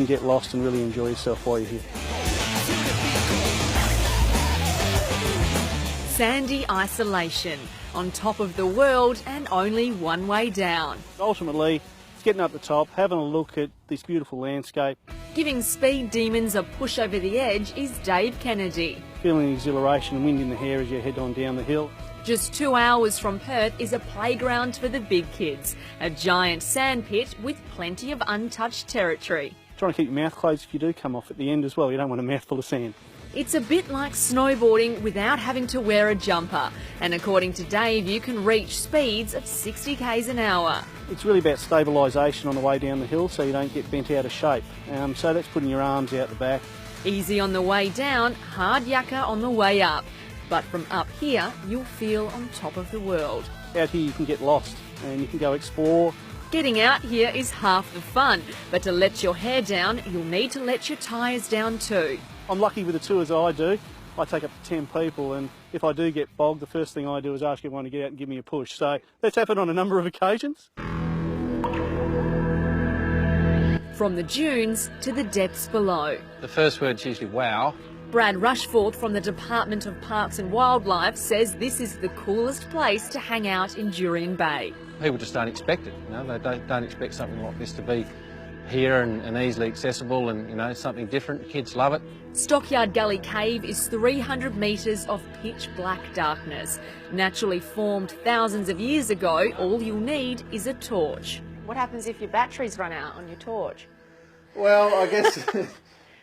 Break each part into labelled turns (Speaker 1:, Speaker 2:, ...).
Speaker 1: can get lost and really enjoy yourself while you're here.
Speaker 2: Sandy isolation, on top of the world and only one way down.
Speaker 1: Ultimately, it's getting up the top, having a look at this beautiful landscape.
Speaker 2: Giving speed demons a push over the edge is Dave Kennedy.
Speaker 1: Feeling the exhilaration and wind in the hair as you head on down the hill.
Speaker 2: Just 2 hours from Perth is a playground for the big kids, a giant sandpit with plenty of untouched territory.
Speaker 1: Trying to keep your mouth closed if you do come off at the end as well. You don't want a mouthful of sand.
Speaker 2: It's a bit like snowboarding without having to wear a jumper, and according to Dave, you can reach speeds of 60 k's an hour.
Speaker 1: It's really about stabilisation on the way down the hill so you don't get bent out of shape. So that's putting your arms out the back.
Speaker 2: Easy on the way down, hard yakka on the way up. But from up here, you'll feel on top of the world.
Speaker 1: Out here you can get lost and you can go explore.
Speaker 2: Getting out here is half the fun, but to let your hair down, you'll need to let your tyres down too.
Speaker 1: I'm lucky with the tours I do. I take up to 10 people, and if I do get bogged, the first thing I do is ask everyone to get out and give me a push. So that's happened on a number of occasions.
Speaker 2: From the dunes to the depths below.
Speaker 3: The first word's usually wow.
Speaker 2: Brad Rushforth from the Department of Parks and Wildlife says this is the coolest place to hang out in Jurien Bay.
Speaker 3: People just don't expect it, you know, they don't expect something like this to be here and easily accessible and, you know, something different. Kids love it.
Speaker 2: Stockyard Gully Cave is 300 metres of pitch black darkness. Naturally formed thousands of years ago, all you'll need is a torch. What happens if your batteries run out on your torch?
Speaker 3: Well, I guess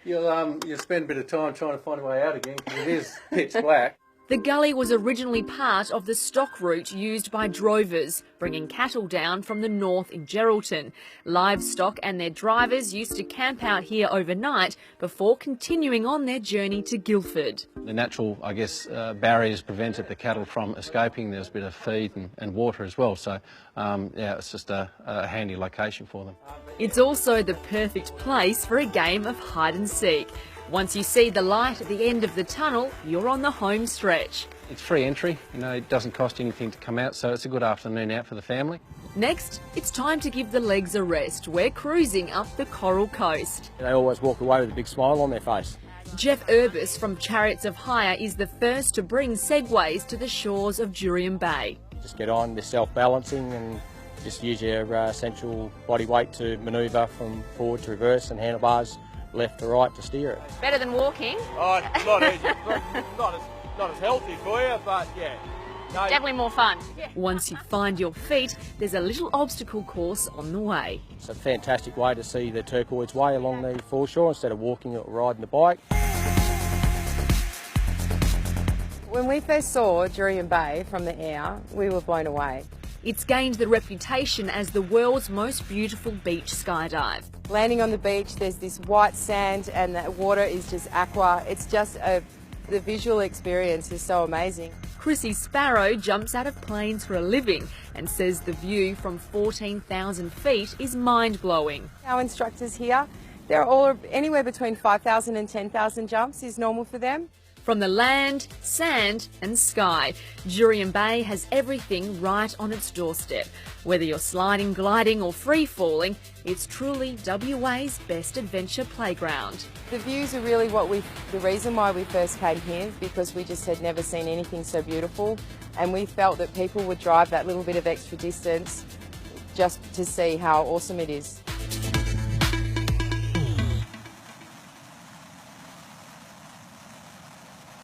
Speaker 3: you'll spend a bit of time trying to find a way out again because it is pitch black.
Speaker 2: The gully was originally part of the stock route used by drovers, bringing cattle down from the north in Geraldton. Livestock and their drivers used to camp out here overnight before continuing on their journey to Guildford.
Speaker 3: The natural, I guess, barriers prevented the cattle from escaping. There was a bit of feed and water as well, so yeah, it's just a handy location for them.
Speaker 2: It's also the perfect place for a game of hide and seek. Once you see the light at the end of the tunnel, you're on the home stretch.
Speaker 3: It's free entry, you know, it doesn't cost anything to come out, so it's a good afternoon out for the family.
Speaker 2: Next, it's time to give the legs a rest. We're cruising up the Coral Coast.
Speaker 4: They always walk away with a big smile on their face.
Speaker 2: Jeff Urbis from Chariots of Hire is the first to bring segways to the shores of Jurien Bay.
Speaker 4: Just get on, they're self-balancing and just use your central body weight to manoeuvre from forward to reverse and handlebars left to right to steer it.
Speaker 2: Better than walking?
Speaker 4: Oh, it's a lot easier. not as healthy for you, but yeah. No.
Speaker 2: Definitely more fun. Yeah. Once you find your feet, there's a little obstacle course on the way.
Speaker 4: It's a fantastic way to see the turquoise way along the foreshore instead of walking or riding the bike.
Speaker 5: When we first saw Jurien Bay from the air, we were blown away.
Speaker 2: It's gained the reputation as the world's most beautiful beach skydive.
Speaker 5: Landing on the beach, there's this white sand and the water is just aqua. It's just the visual experience is so amazing.
Speaker 2: Chrissy Sparrow jumps out of planes for a living and says the view from 14,000 feet is mind-blowing.
Speaker 5: Our instructors here, they're all anywhere between 5,000 and 10,000 jumps is normal for them.
Speaker 2: From the land, sand and sky, Jurien Bay has everything right on its doorstep. Whether you're sliding, gliding or free-falling, it's truly WA's best adventure playground.
Speaker 5: The views are really the reason why we first came here, because we just had never seen anything so beautiful, and we felt that people would drive that little bit of extra distance just to see how awesome it is.